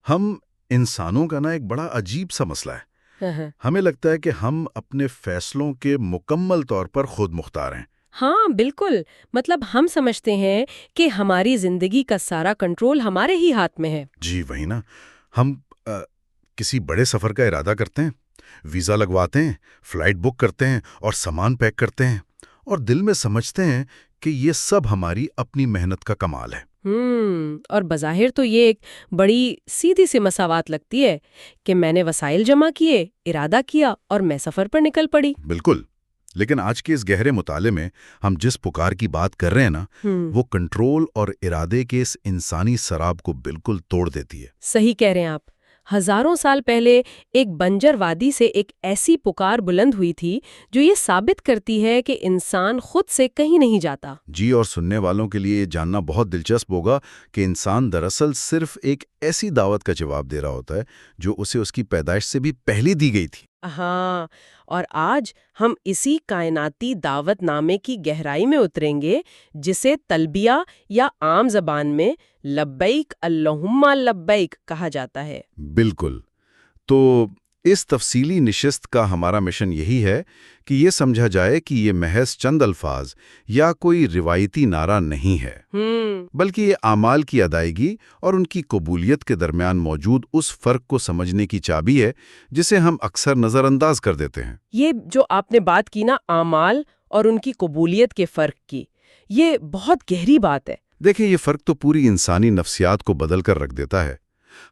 ہم انسانوں کا نا ایک بڑا عجیب سا مسئلہ ہے۔ ہمیں لگتا ہے کہ ہم اپنے فیصلوں کے مکمل طور پر خود مختار ہیں۔ ہاں بالکل، مطلب ہم سمجھتے ہیں کہ ہماری زندگی کا سارا کنٹرول ہمارے ہی ہاتھ میں ہے۔ جی وہی نا، ہم کسی بڑے سفر کا ارادہ کرتے ہیں، ویزا لگواتے ہیں، فلائٹ بک کرتے ہیں اور سامان پیک کرتے ہیں، اور دل میں سمجھتے ہیں کہ یہ سب ہماری اپنی محنت کا کمال ہے۔ اور بظاہر تو یہ ایک بڑی سیدھی سی مساوات لگتی ہے کہ میں نے وسائل جمع کیے، ارادہ کیا اور میں سفر پر نکل پڑی۔ بالکل، لیکن آج کے اس گہرے مطالعے میں ہم جس پکار کی بات کر رہے ہیں نا، وہ کنٹرول اور ارادے کے اس انسانی سراب کو بالکل توڑ دیتی ہے۔ صحیح کہہ رہے ہیں آپ۔ ہزاروں سال پہلے ایک بنجر وادی سے ایک ایسی پکار بلند ہوئی تھی جو یہ ثابت کرتی ہے کہ انسان خود سے کہیں نہیں جاتا۔ جی، اور سننے والوں کے لیے یہ جاننا بہت دلچسپ ہوگا کہ انسان دراصل صرف ایک ایسی دعوت کا جواب دے رہا ہوتا ہے جو اسے اس کی پیدائش سے بھی پہلے دی گئی تھی۔ ہاں، اور آج ہم اسی کائناتی دعوت نامے کی گہرائی میں اتریں گے، جسے تلبیہ یا عام زبان میں لبیک اللہم لبیک کہا جاتا ہے۔ بالکل، تو اس تفصیلی نشست کا ہمارا مشن یہی ہے کہ یہ سمجھا جائے کہ یہ محض چند الفاظ یا کوئی روایتی نعرہ نہیں ہے، بلکہ یہ اعمال کی ادائیگی اور ان کی قبولیت کے درمیان موجود اس فرق کو سمجھنے کی چابی ہے جسے ہم اکثر نظر انداز کر دیتے ہیں۔ یہ جو آپ نے بات کی نا اعمال اور ان کی قبولیت کے فرق کی، یہ بہت گہری بات ہے۔ دیکھیں، یہ فرق تو پوری انسانی نفسیات کو بدل کر رکھ دیتا ہے۔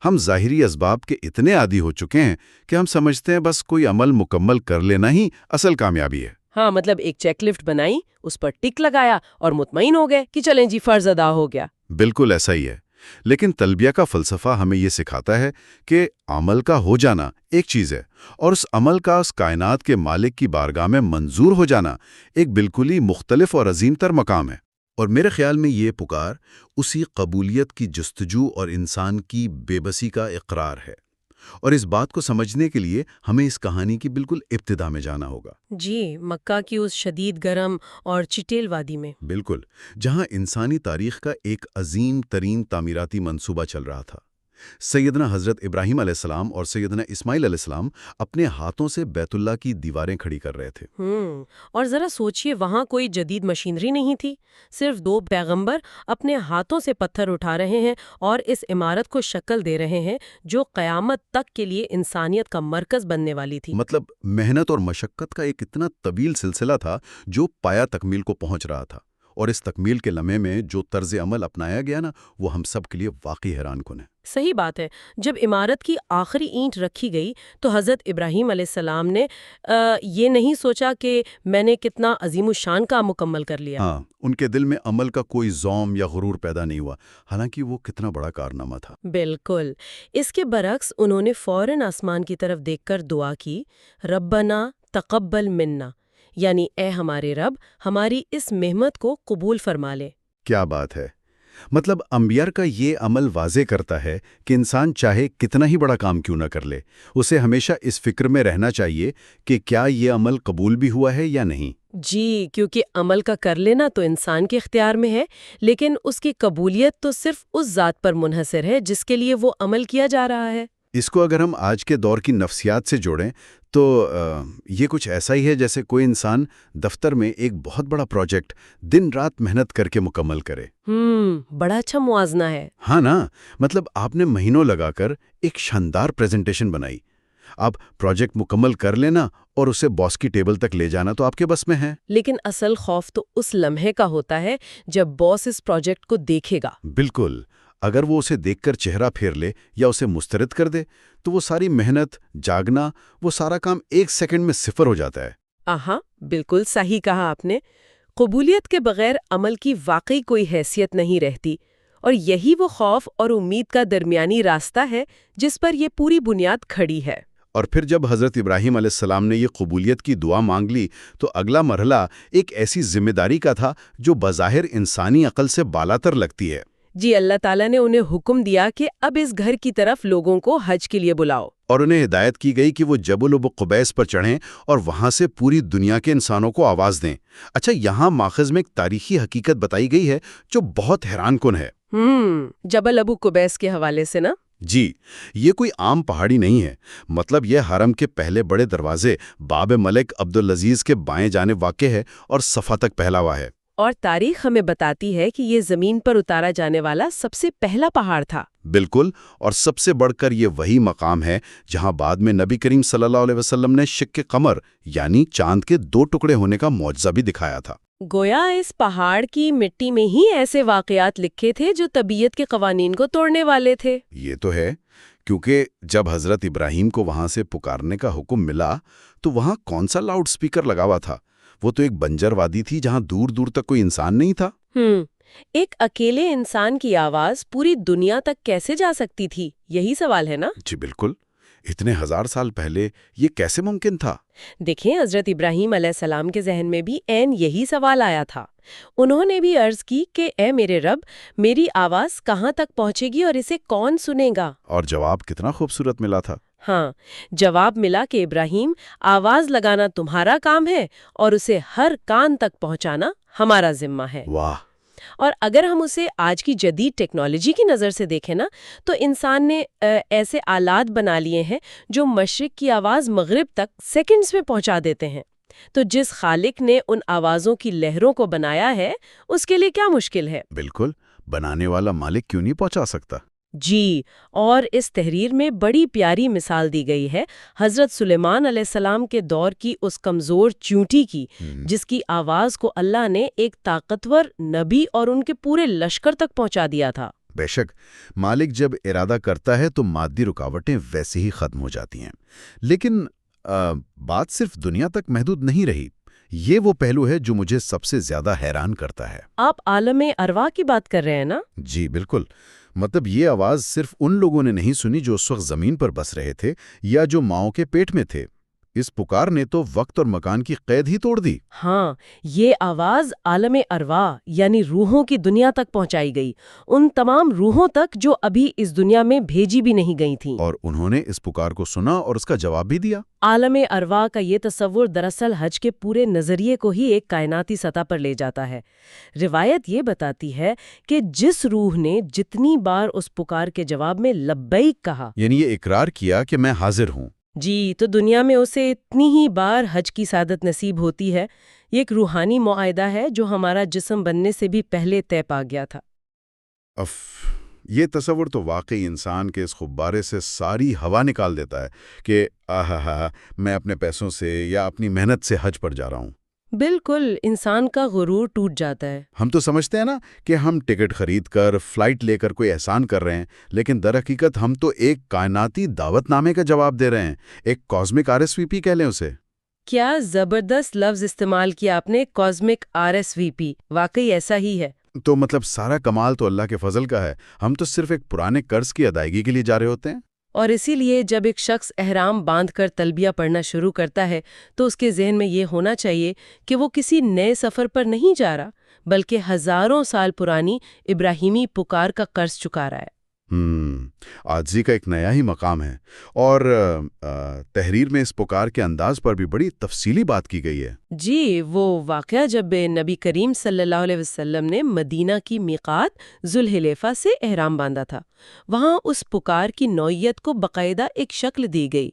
ہم ظاہری اسباب کے اتنے عادی ہو چکے ہیں کہ ہم سمجھتے ہیں بس کوئی عمل مکمل کر لینا ہی اصل کامیابی ہے۔ ہاں، مطلب ایک چیک لسٹ بنائی، اس پر ٹک لگایا اور مطمئن ہو گئے کہ چلیں جی فرض ادا ہو گیا۔ بالکل ایسا ہی ہے، لیکن تلبیہ کا فلسفہ ہمیں یہ سکھاتا ہے کہ عمل کا ہو جانا ایک چیز ہے، اور اس عمل کا اس کائنات کے مالک کی بارگاہ میں منظور ہو جانا ایک بالکل ہی مختلف اور عظیم تر مقام ہے۔ اور میرے خیال میں یہ پکار اسی قبولیت کی جستجو اور انسان کی بے بسی کا اقرار ہے، اور اس بات کو سمجھنے کے لیے ہمیں اس کہانی کی بالکل ابتدا میں جانا ہوگا۔ جی، مکہ کی اس شدید گرم اور چٹیل وادی میں۔ بالکل، جہاں انسانی تاریخ کا ایک عظیم ترین تعمیراتی منصوبہ چل رہا تھا۔ سیدنا حضرت ابراہیم علیہ السلام اور سیدنا اسماعیل علیہ السلام اپنے ہاتھوں سے بیت اللہ کی دیواریں کھڑی کر رہے تھے۔ اور ذرا سوچئے، وہاں کوئی جدید مشینری نہیں تھی، صرف دو پیغمبر اپنے ہاتھوں سے پتھر اٹھا رہے ہیں اور اس عمارت کو شکل دے رہے ہیں جو قیامت تک کے لیے انسانیت کا مرکز بننے والی تھی۔ مطلب محنت اور مشقت کا ایک اتنا طویل سلسلہ تھا جو پایا تکمیل کو پہنچ رہا تھا، اور اس تکمیل کے لمحے میں جو طرز عمل اپنایا گیا نا، وہ ہم سب کے لیے واقعی حیران کن ہے۔ صحیح بات ہے۔ جب عمارت کی آخری اینٹ رکھی گئی تو حضرت ابراہیم علیہ السلام نے یہ نہیں سوچا کہ میں نے کتنا عظیم الشان کام مکمل کر لیا۔ ہاں، ان کے دل میں عمل کا کوئی ذوم یا غرور پیدا نہیں ہوا، حالانکہ وہ کتنا بڑا کارنامہ تھا۔ بالکل، اس کے برعکس انہوں نے فوراً آسمان کی طرف دیکھ کر دعا کی، ربنا تقبل منا، یعنی اے ہمارے رب، ہماری اس محنت کو قبول فرما لے۔ کیا بات ہے! مطلب انبیاء کا یہ عمل واضح کرتا ہے کہ انسان چاہے کتنا ہی بڑا کام کیوں نہ کر لے، اسے ہمیشہ اس فکر میں رہنا چاہیے کہ کیا یہ عمل قبول بھی ہوا ہے یا نہیں۔ جی، کیونکہ عمل کا کر لینا تو انسان کے اختیار میں ہے، لیکن اس کی قبولیت تو صرف اس ذات پر منحصر ہے جس کے لیے وہ عمل کیا جا رہا ہے۔ اس کو اگر ہم آج کے دور کی نفسیات سے جوڑیں تو یہ کچھ ایسا ہی ہے جیسے کوئی انسان دفتر میں ایک بہت بڑا پروجیکٹ دن رات محنت کر کے مکمل کرے۔ بڑا اچھا موازنہ ہے۔ ہاں نا، مطلب آپ نے مہینوں لگا کر ایک شاندار پریزنٹیشن بنائی، آپ پروجیکٹ مکمل کر لینا اور اسے باس کی ٹیبل تک لے جانا تو آپ کے بس میں ہے۔ لیکن اصل خوف تو اس لمحے کا ہوتا ہے جب باس اس پروجیکٹ کو دیکھے گا۔ بالکل، اگر وہ اسے دیکھ کر چہرہ پھیر لے یا اسے مسترد کر دے تو وہ ساری محنت، جاگنا، وہ سارا کام ایک سیکنڈ میں صفر ہو جاتا ہے۔ بالکل صحیح کہا آپ نے۔ قبولیت کے بغیر عمل کی واقعی کوئی حیثیت نہیں رہتی، اور یہی وہ خوف اور امید کا درمیانی راستہ ہے جس پر یہ پوری بنیاد کھڑی ہے۔ اور پھر جب حضرت ابراہیم علیہ السلام نے یہ قبولیت کی دعا مانگ لی تو اگلا مرحلہ ایک ایسی ذمہ داری کا تھا جو بظاہر انسانی عقل سے بالاتر لگتی ہے۔ جی، اللہ تعالیٰ نے انہیں حکم دیا کہ اب اس گھر کی طرف لوگوں کو حج کے لیے بلاؤ، اور انہیں ہدایت کی گئی کہ وہ جبل ابو قبیس پر چڑھیں اور وہاں سے پوری دنیا کے انسانوں کو آواز دیں۔ اچھا، یہاں ماخذ میں ایک تاریخی حقیقت بتائی گئی ہے جو بہت حیران کن ہے۔ جبل ابو قبیس کے حوالے سے نا؟ جی، یہ کوئی عام پہاڑی نہیں ہے، مطلب یہ حرم کے پہلے بڑے دروازے باب ملک عبدالعزیز کے بائیں جانب واقع ہے اور صفا تک پھیلا ہوا ہے۔ اور تاریخ ہمیں بتاتی ہے کہ یہ زمین پر اتارا جانے والا سب سے پہلا پہاڑ تھا۔ بالکل، اور سب سے بڑھ کر یہ وہی مقام ہے جہاں بعد میں نبی کریم صلی اللہ علیہ وسلم نے شق قمر یعنی چاند کے 2 ٹکڑے ہونے کا معجزہ بھی دکھایا تھا۔ گویا اس پہاڑ کی مٹی میں ہی ایسے واقعات لکھے تھے جو طبیعت کے قوانین کو توڑنے والے تھے۔ یہ تو ہے، کیونکہ جب حضرت ابراہیم کو وہاں سے پکارنے کا حکم ملا تو وہاں کون سا لاؤڈ سپیکر لگا ہوا تھا؟ وہ تو ایک بنجر وادی تھی جہاں دور دور تک کوئی انسان نہیں تھا۔ ایک اکیلے انسان کی آواز پوری دنیا تک کیسے جا سکتی تھی؟ یہی سوال ہے نا؟ جی بالکل، اتنے 1000 سال پہلے یہ کیسے ممکن تھا؟ دیکھیں، حضرت ابراہیم علیہ السلام کے ذہن میں بھی عین یہی سوال آیا تھا۔ انہوں نے بھی عرض کی کہ اے میرے رب، میری آواز کہاں تک پہنچے گی اور اسے کون سنے گا؟ اور جواب کتنا خوبصورت ملا تھا۔ ہاں، جواب ملا کہ ابراہیم، آواز لگانا تمہارا کام ہے اور اسے ہر کان تک پہنچانا ہمارا ذمہ ہے۔ واہ! اور اگر ہم اسے آج کی جدید ٹیکنالوجی کی نظر سے دیکھیں نا، تو انسان نے ایسے آلات بنا لیے ہیں جو مشرق کی آواز مغرب تک سیکنڈز میں پہنچا دیتے ہیں۔ تو جس خالق نے ان آوازوں کی لہروں کو بنایا ہے، اس کے لیے کیا مشکل ہے؟ بالکل، بنانے والا مالک کیوں نہیں پہنچا سکتا؟ جی، اور اس تحریر میں بڑی پیاری مثال دی گئی ہے حضرت سلیمان علیہ السلام کے دور کی اس کمزور چیونٹی کی، جس کی آواز کو اللہ نے ایک طاقتور نبی اور ان کے پورے لشکر تک پہنچا دیا تھا۔ بے شک، مالک جب ارادہ کرتا ہے تو مادی رکاوٹیں ویسے ہی ختم ہو جاتی ہیں۔ لیکن بات صرف دنیا تک محدود نہیں رہی۔ یہ وہ پہلو ہے جو مجھے سب سے زیادہ حیران کرتا ہے۔ آپ عالم ارواح کی بات کر رہے ہیں نا؟ جی بالکل، مطلب یہ آواز صرف ان لوگوں نے نہیں سنی جو اس وقت زمین پر بس رہے تھے یا جو ماؤں کے پیٹ میں تھے۔ اس پکار نے تو وقت اور مکان کی قید ہی توڑ دی۔ ہاں، یہ آواز عالم ارواح یعنی روحوں کی دنیا تک پہنچائی گئی، ان تمام روحوں تک جو ابھی اس دنیا میں بھیجی بھی نہیں گئی تھیں۔ اور انہوں نے اس پکار کو سنا اور اس کا جواب بھی دیا۔ عالم ارواح کا یہ تصور دراصل حج کے پورے نظریے کو ہی ایک کائناتی سطح پر لے جاتا ہے۔ روایت یہ بتاتی ہے کہ جس روح نے جتنی بار اس پکار کے جواب میں لبیک کہا، یعنی یہ اقرار کیا کہ میں حاضر ہوں، جی، تو دنیا میں اسے اتنی ہی بار حج کی سعادت نصیب ہوتی ہے۔ یہ ایک روحانی معاہدہ ہے جو ہمارا جسم بننے سے بھی پہلے طے پا گیا تھا۔ یہ تصور تو واقعی انسان کے اس خبارے سے ساری ہوا نکال دیتا ہے کہ میں اپنے پیسوں سے یا اپنی محنت سے حج پر جا رہا ہوں۔ بالکل، انسان کا غرور ٹوٹ جاتا ہے۔ ہم تو سمجھتے ہیں نا کہ ہم ٹکٹ خرید کر فلائٹ لے کر کوئی احسان کر رہے ہیں، لیکن در حقیقت ہم تو ایک کائناتی دعوت نامے کا جواب دے رہے ہیں، ایک کاسمک RSVP کہہ لیں اسے۔ کیا زبردست لفظ استعمال کیا آپ نے، کاسمک RSVP، واقعی ایسا ہی ہے۔ تو مطلب سارا کمال تو اللہ کے فضل کا ہے، ہم تو صرف ایک پرانے قرض کی ادائیگی کے لیے جا رہے ہوتے ہیں۔ اور اسی لیے جب ایک شخص احرام باندھ کر تلبیہ پڑھنا شروع کرتا ہے تو اس کے ذہن میں یہ ہونا چاہیے کہ وہ کسی نئے سفر پر نہیں جا رہا، بلکہ ہزاروں سال پرانی ابراہیمی پکار کا قرض چکا رہا ہے۔ عاجزی کا ایک نیا ہی مقام ہے، اور تحریر میں اس پکار کے انداز پر بھی بڑی تفصیلی بات کی گئی ہے۔ جی، وہ واقعہ جب نبی کریم صلی اللہ علیہ وسلم نے مدینہ کی میقات ذوالحلیفہ سے احرام باندھا تھا، وہاں اس پکار کی نوعیت کو باقاعدہ ایک شکل دی گئی۔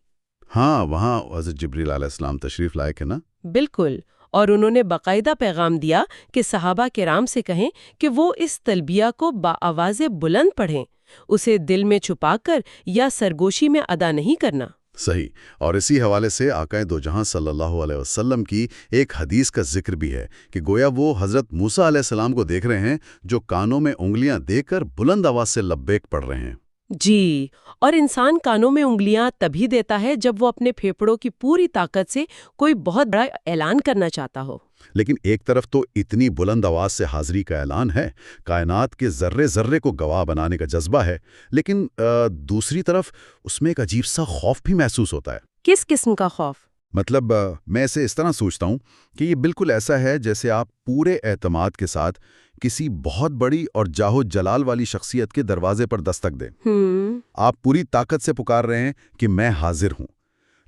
ہاں، وہاں حضرت جبریل علیہ السلام تشریف لائے کہ نا؟ بالکل، اور انہوں نے باقاعدہ پیغام دیا کہ صحابہ کرام سے کہیں کہ وہ اس تلبیہ کو بآواز بلند پڑھیں، اسے دل میں چھپا کر یا سرگوشی میں ادا نہیں کرنا۔ صحیح، اور اسی حوالے سے آقا دو جہاں صلی اللہ علیہ وسلم کی ایک حدیث کا ذکر بھی ہے کہ گویا وہ حضرت موسیٰ علیہ السلام کو دیکھ رہے ہیں جو کانوں میں انگلیاں دے کر بلند آواز سے لبیک پڑھ رہے ہیں۔ جی، اور انسان کانوں میں انگلیاں تبھی دیتا ہے جب وہ اپنے پھیپھڑوں کی پوری طاقت سے کوئی بہت بڑا اعلان کرنا چاہتا ہو۔ لیکن ایک طرف تو اتنی بلند آواز سے حاضری کا اعلان ہے، کائنات کے ذرے ذرے کو گواہ بنانے کا جذبہ ہے، لیکن دوسری طرف اس میں ایک عجیب سا خوف بھی محسوس ہوتا ہے۔ کس قسم کا خوف؟ مطلب میں اسے اس طرح سوچتا ہوں کہ یہ بالکل ایسا ہے جیسے آپ پورے اعتماد کے ساتھ کسی بہت بڑی اور جاہ و جلال والی شخصیت کے دروازے پر دستک دیں۔ آپ پوری طاقت سے پکار رہے ہیں کہ میں حاضر ہوں،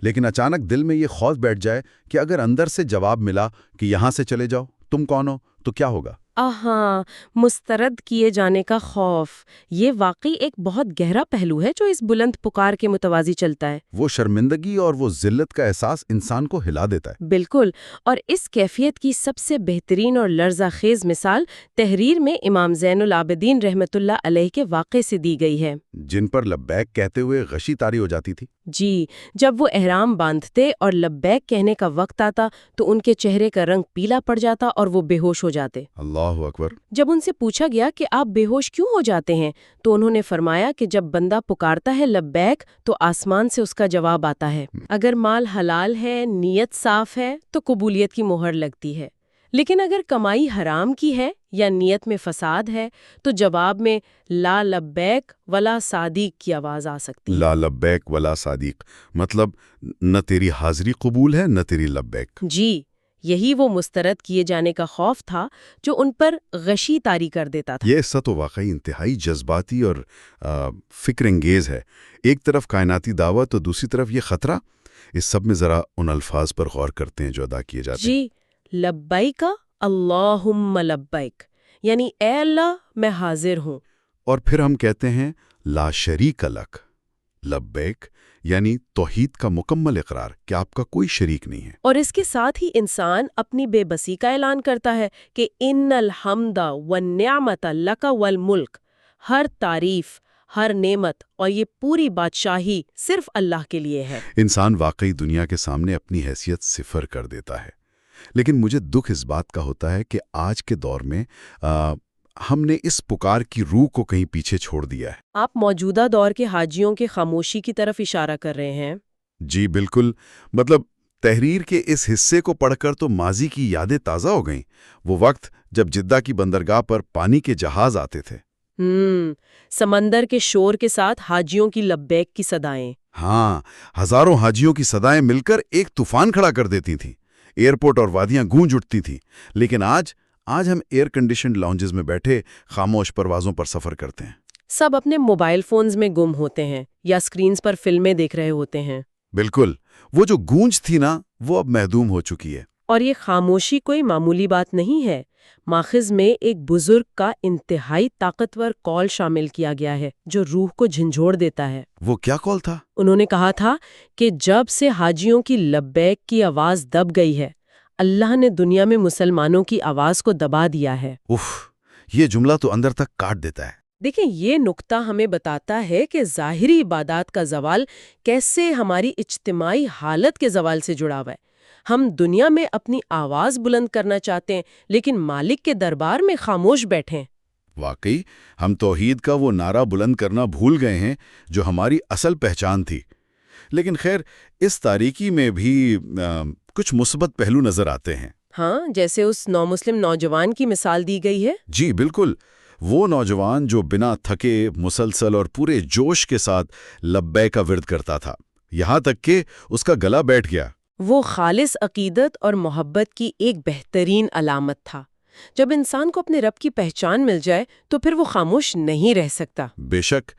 لیکن اچانک دل میں یہ خوف بیٹھ جائے کہ اگر اندر سے جواب ملا کہ یہاں سے چلے جاؤ، تم کون ہو، تو کیا ہوگا؟ ہاں، مسترد کیے جانے کا خوف، یہ واقعی ایک بہت گہرا پہلو ہے جو اس بلند پکار کے متوازی چلتا ہے۔ وہ شرمندگی اور وہ ذلت کا احساس انسان کو ہلا دیتا ہے۔ بالکل، اور اس کیفیت کی سب سے بہترین اور لرزہ خیز مثال تحریر میں امام زین العابدین رحمۃ اللہ علیہ کے واقعے سے دی گئی ہے۔ جن پر لبیک کہتے ہوئے غشی طاری ہو جاتی تھی۔ جی، جب وہ احرام باندھتے اور لبیک کہنے کا وقت آتا تو ان کے چہرے کا رنگ پیلا پڑ جاتا اور وہ بے ہوش ہو جاتے۔ اللہ اکبر۔ جب ان سے پوچھا گیا کہ آپ بے ہوش کیوں ہو جاتے ہیں تو انہوں نے فرمایا کہ جب بندہ پکارتا ہے لبیک تو آسمان سے اس کا جواب آتا ہے۔ اگر مال حلال ہے، نیت صاف ہے تو قبولیت کی مہر لگتی ہے، لیکن اگر کمائی حرام کی ہے یا نیت میں فساد ہے تو جواب میں لا لبیک ولا صادق کی آواز آ سکتی ہے۔ لا لبیک ولا صادق، مطلب نہ تیری حاضری قبول ہے نہ تیری لبیک۔ جی، یہی وہ مسترد کیے جانے کا خوف تھا جو ان پر غشی طاری کر دیتا تھا۔ یہ قصہ تو واقعی انتہائی جذباتی اور فکر انگیز ہے۔ ایک طرف کائناتی دعوت تو دوسری طرف یہ خطرہ۔ اس سب میں ذرا ان الفاظ پر غور کرتے ہیں جو ادا کیے جاتے ہیں۔ جی، لبیک اللہم لبیک، یعنی اے اللہ میں حاضر ہوں۔ اور پھر ہم کہتے ہیں لا شریک لک، لبیک یعنی توحید کا مکمل اقرار کہ آپ کا کوئی شریک نہیں ہے۔ اور اس کے ساتھ ہی انسان اپنی بے بسی کا اعلان کرتا ہے کہ ان الحمد والنعمت لک والملک، ہر تعریف، ہر نعمت اور یہ پوری بادشاہی صرف اللہ کے لیے ہے۔ انسان واقعی دنیا کے سامنے اپنی حیثیت صفر کر دیتا ہے، لیکن مجھے دکھ اس بات کا ہوتا ہے کہ آج کے دور میں ہم نے اس پکار کی روح کو کہیں پیچھے چھوڑ دیا ہے۔ آپ موجودہ دور کے حاجیوں کے خاموشی کی طرف اشارہ کر رہے ہیں۔ جی بالکل، مطلب تحریر کے اس حصے کو پڑھ کر تو ماضی کی یادیں تازہ ہو گئیں، وہ وقت جب جدہ کی بندرگاہ پر پانی کے جہاز آتے تھے۔ سمندر کے شور کے ساتھ حاجیوں کی لبیک کی صدائیں۔ ہاں، ہزاروں حاجیوں کی صدائیں مل کر ایک طوفان کھڑا کر دیتی تھیں، ایئرپورٹ اور وادیاں گونج اٹھتی تھیں۔ لیکن آج ہم ایئر کنڈیشنڈ لاؤنجز میں بیٹھے خاموش پروازوں پر سفر کرتے ہیں۔ سب اپنے موبائل فونز میں گم ہوتے ہیں یا اسکرینز پر فلمیں دیکھ رہے ہوتے ہیں۔ بالکل، وہ جو گونج تھی نا، وہ اب محدوم ہو چکی ہے۔ اور یہ خاموشی کوئی معمولی بات نہیں ہے۔ ماخذ میں ایک بزرگ کا انتہائی طاقتور قول شامل کیا گیا ہے جو روح کو جھنجھوڑ دیتا ہے۔ وہ کیا قول تھا؟ انہوں نے کہا تھا کہ جب سے حاجیوں کی لبیک کی آواز دب گئی ہے، اللہ نے دنیا میں مسلمانوں کی آواز کو دبا دیا ہے۔ یہ جملہ تو اندر تک کاٹ دیتا ہے۔ دیکھیں، یہ نقطہ ہمیں بتاتا ہے کہ ظاہری عبادات کا زوال کیسے ہماری اجتماعی حالت کے زوال سے جڑا ہوا ہے۔ ہم دنیا میں اپنی آواز بلند کرنا چاہتے ہیں لیکن مالک کے دربار میں خاموش بیٹھے ہیں۔ واقعی ہم توحید کا وہ نعرہ بلند کرنا بھول گئے ہیں جو ہماری اصل پہچان تھی۔ لیکن خیر، اس تاریکی میں بھی کچھ مثبت پہلو نظر آتے ہیں۔ ہاں، جیسے اس نومسلم نوجوان کی مثال دی گئی ہے۔ جی بالکل، وہ نوجوان جو بنا تھکے مسلسل اور پورے جوش کے ساتھ لبیک کا ورد کرتا تھا، یہاں تک کہ اس کا گلا بیٹھ گیا۔ وہ خالص عقیدت اور محبت کی ایک بہترین علامت تھا۔ جب انسان کو اپنے رب کی پہچان مل جائے تو پھر وہ خاموش نہیں رہ سکتا۔ بے شک۔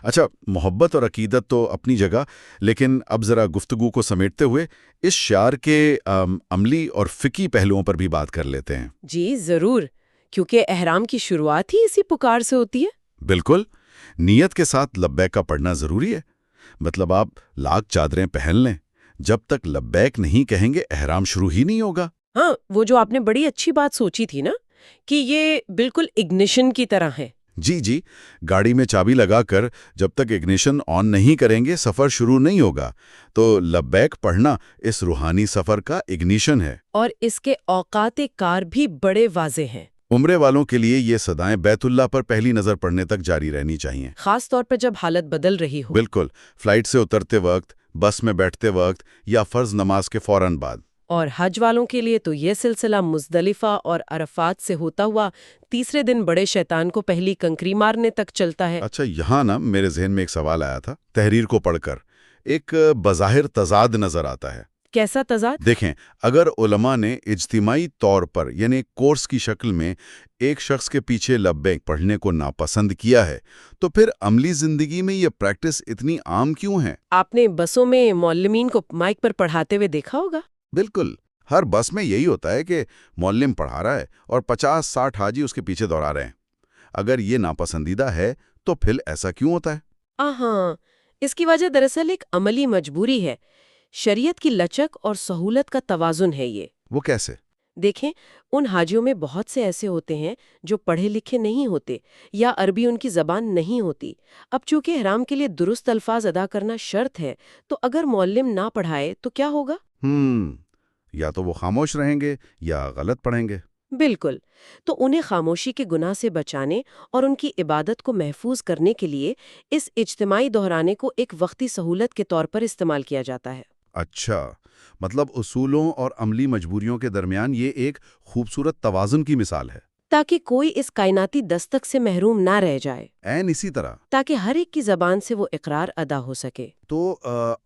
اچھا، محبت اور عقیدت تو اپنی جگہ، لیکن اب ذرا گفتگو کو سمیٹتے ہوئے اس شعر کے عملی اور فقہی پہلوؤں پر بھی بات کر لیتے ہیں۔ جی ضرور، کیونکہ احرام کی شروعات ہی اسی پکار سے ہوتی ہے۔ بالکل، نیت کے ساتھ لبیک کا پڑھنا ضروری ہے۔ مطلب آپ لاکھ چادریں پہن لیں، جب تک لبیک نہیں کہیں گے احرام شروع ہی نہیں ہوگا۔ ہاں، وہ جو آپ نے بڑی اچھی بات سوچی تھی نا کہ یہ بالکل اگنیشن کی طرح ہے۔ جی، گاڑی میں چابی لگا کر جب تک اگنیشن آن نہیں کریں گے سفر شروع نہیں ہوگا۔ تو لبیک پڑھنا اس روحانی سفر کا اگنیشن ہے۔ اور اس کے اوقات کار بھی بڑے واضح ہیں۔ عمرے والوں کے لیے یہ صدائیں بیت اللہ پر پہلی نظر پڑنے تک جاری رہنی چاہیے، خاص طور پر جب حالت بدل رہی ہو۔ بالکل، فلائٹ سے اترتے وقت، بس میں بیٹھتے وقت یا فرض نماز کے فوراً بعد۔ اور حج والوں کے لیے تو یہ سلسلہ مزدلفہ اور عرفات سے ہوتا ہوا تیسرے دن بڑے شیطان کو پہلی کنکری مارنے تک چلتا ہے۔ اچھا، یہاں نا میرے ذہن میں ایک سوال آیا تھا۔ تحریر کو پڑھ کر ایک بظاہر تضاد نظر آتا ہے۔ کیسا تضاد؟ دیکھیں، اگر علماء نے اجتماعی طور پر یعنی کورس کی شکل میں ایک شخص کے پیچھے لبیک پڑھنے کو ناپسند کیا ہے تو پھر عملی زندگی میں یہ پریکٹس اتنی عام کیوں ہے؟ آپ نے بسوں میں معلمین کو مائک پر پڑھاتے ہوئے دیکھا ہوگا۔ بالکل، ہر بس میں یہی ہوتا ہے کہ معلم پڑھا رہا ہے اور 50-60 حاجی اس کے پیچھے دوڑا رہے ہیں۔ اگر یہ ناپسندیدہ ہے تو پھر ایسا کیوں ہوتا ہے؟ ہاں، اس کی وجہ دراصل ایک عملی مجبوری ہے۔ شریعت کی لچک اور سہولت کا توازن ہے یہ۔ وہ کیسے؟ دیکھیں، ان حاجیوں میں بہت سے ایسے ہوتے ہیں جو پڑھے لکھے نہیں ہوتے یا عربی ان کی زبان نہیں ہوتی۔ اب چونکہ احرام کے لیے درست الفاظ ادا کرنا شرط ہے، تو اگر معلم نہ پڑھائے تو کیا ہوگا؟ یا تو وہ خاموش رہیں گے یا غلط پڑھیں گے۔ بالکل۔ تو انہیں خاموشی کے گناہ سے بچانے اور ان کی عبادت کو محفوظ کرنے کے لیے اس اجتماعی دہرانے کو ایک وقتی سہولت کے طور پر استعمال کیا جاتا ہے۔ اچھا، مطلب اصولوں اور عملی مجبوریوں کے درمیان یہ ایک خوبصورت توازن کی مثال ہے۔ تاکہ کوئی اس کائناتی دستک سے محروم نہ رہ جائے، عین اسی طرح تاکہ ہر ایک کی زبان سے وہ اقرار ادا ہو سکے۔ تو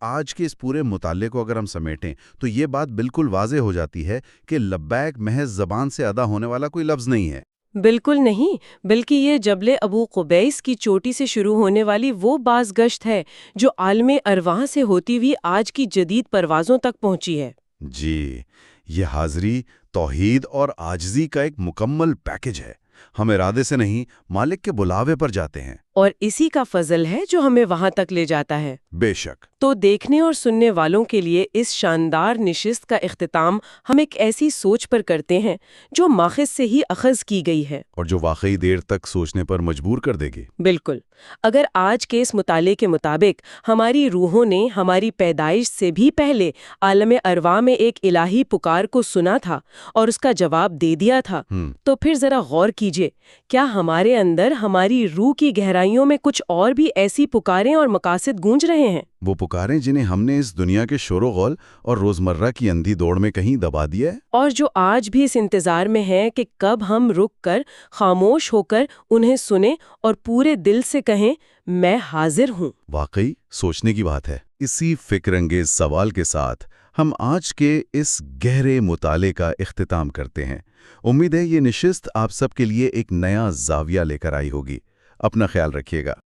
آج کے اس پورے مطالعے کو اگر ہم سمیٹیں تو یہ بات بالکل واضح ہو جاتی ہے کہ لبیک محض زبان سے ادا ہونے والا کوئی لفظ نہیں ہے۔ بالکل نہیں، بلکہ یہ جبل ابو قبیس کی چوٹی سے شروع ہونے والی وہ باز گشت ہے جو عالم ارواح سے ہوتی ہوئی آج کی جدید پروازوں تک پہنچی ہے۔ جی، یہ حاضری، توحید اور عاجزی کا ایک مکمل پیکج ہے۔ ہم ارادے سے نہیں، مالک کے بلاوے پر جاتے ہیں۔ اور اسی کا فضل ہے جو ہمیں وہاں تک لے جاتا ہے۔ بے شک۔ تو دیکھنے اور سننے والوں کے لیے اس شاندار نشست کا اختتام ہم ایک ایسی سوچ پر کرتے ہیں جو ماخذ سے ہی اخذ کی گئی ہے، اور جو واقعی دیر تک سوچنے پر مجبور کر دے گی۔ بالکل۔ اگر آج کے اس مطالعے کے مطابق ہماری روحوں نے ہماری پیدائش سے بھی پہلے عالم ارواح میں ایک الہی پکار کو سنا تھا اور اس کا جواب دے دیا تھا، تو پھر ذرا غور کیجئے، کیا ہمارے اندر ہماری روح کی گہرائیوں میں کچھ اور بھی ایسی پکاریں اور مقاصد گونج رہے ہیں؟ وہ پکاریں جنہیں ہم نے اس دنیا کے شور و غول اور روزمرہ کی اندھی دوڑ میں کہیں دبا دیا ہے، اور جو آج بھی اس انتظار میں ہیں کہ کب ہم رک کر خاموش ہو کر انہیں سنیں اور پورے دل سے کہیں، میں حاضر ہوں۔ واقعی سوچنے کی بات ہے۔ اسی فکر انگیز سوال کے ساتھ ہم آج کے اس گہرے مطالعے کا اختتام کرتے ہیں۔ امید ہے یہ نشست آپ سب کے لیے ایک نیا زاویہ لے کر آئی ہوگی۔ اپنا خیال رکھیے گا۔